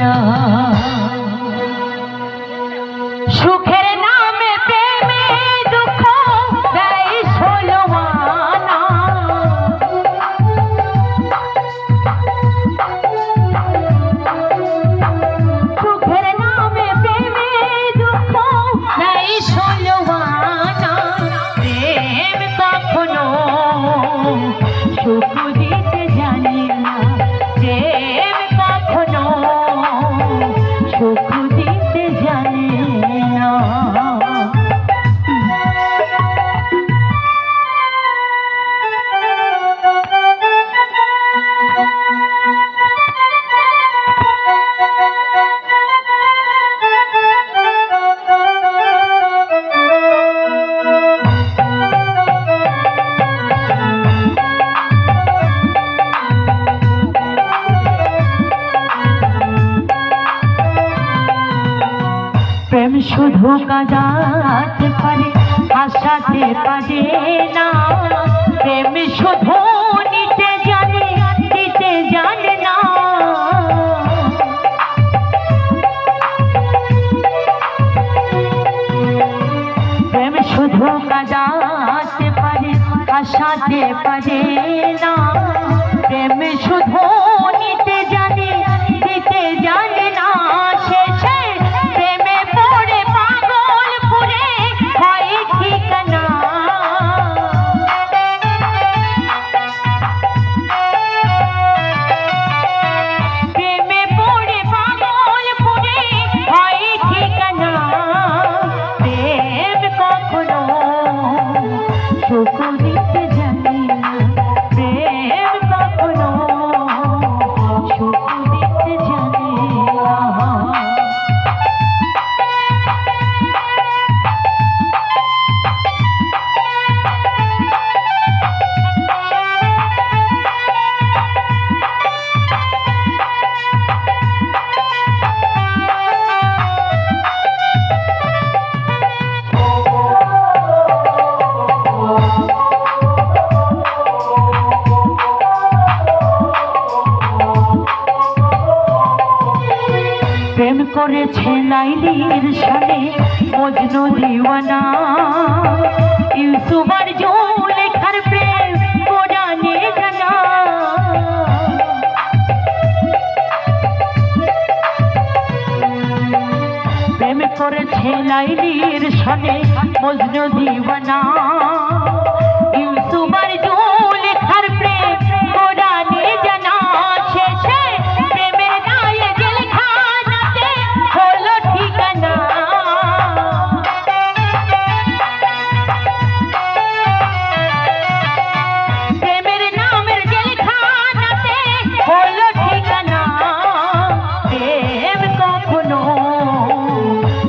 না। সুখের নামে প্রেমে দুঃখ দেয় ষোলোয়ানা। সুখের নামে প্রেমে দুঃখ দেয় ষোলোয়ানা। প্রেম কখনো সুখ দিতে জানে না। প্রেম কখনো সুখ দিতে জানে না। প্রেম শুধু কাঁদাতে পারে, হাসাতে পারে না। প্রেম শুধু নিতে জানে, দিতে জানে না। প্রেম শুধু কাঁদাতে পারে, হাসাতে পারে না। প্রেম শুধু নিতে জানে, দিতে জানে না। শেষে প্রেমে পড়ে পাগল পুরে হয় ঠিকানা। প্রেমে পড়ে পাগল পুরে হয় ঠিকানা। প্রেম কখনো সুখ দিতে জানে না। প্রেম কখনো সুখ দিতে জানে না। প্রেম করেছে লাইলির সাথে মজনু দিওয়ানা। ইউসুফ আর জুলেখার প্রেম কোরআনে জানা। প্রেম করেছে লাইলির সাথে মজনু দিওয়ানা। ইউসুফ আর জুলেখার প্রেম কোরআনে জানা। শেষে প্রেমের গায়ে জেলখানাতে হলো ঠিকানা। প্রেমের নামের জেলখানাতে হলো ঠিকানা। প্রেম কখনো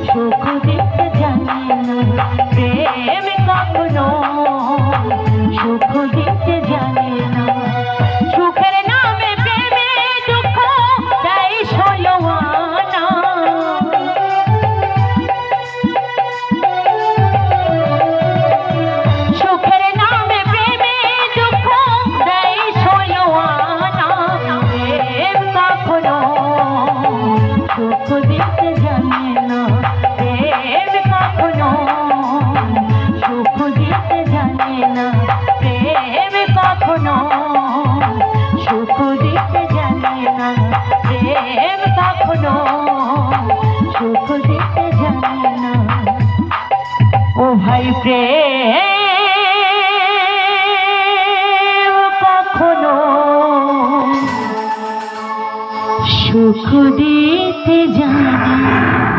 সুখ দিতে জানে না। প্রেম কখনো সুখ দিতে জানে না। সুখের নামে প্রেমে দুঃখ দেয় ষোলোয়ানা। সুখের নামে প্রেমে দুঃখ দেয় ষোলোয়ানা। প্রেম কখনো সুখ দিতে জানে না। প্রেম কখনো সুখ দিতে জানে না। প্রেম কখনো সুখ দিতে জানে না। প্রেম কখনো সুখ দিতে জানে না। ও ভাই প্রেম কখনো সুখ দিতে জানে না।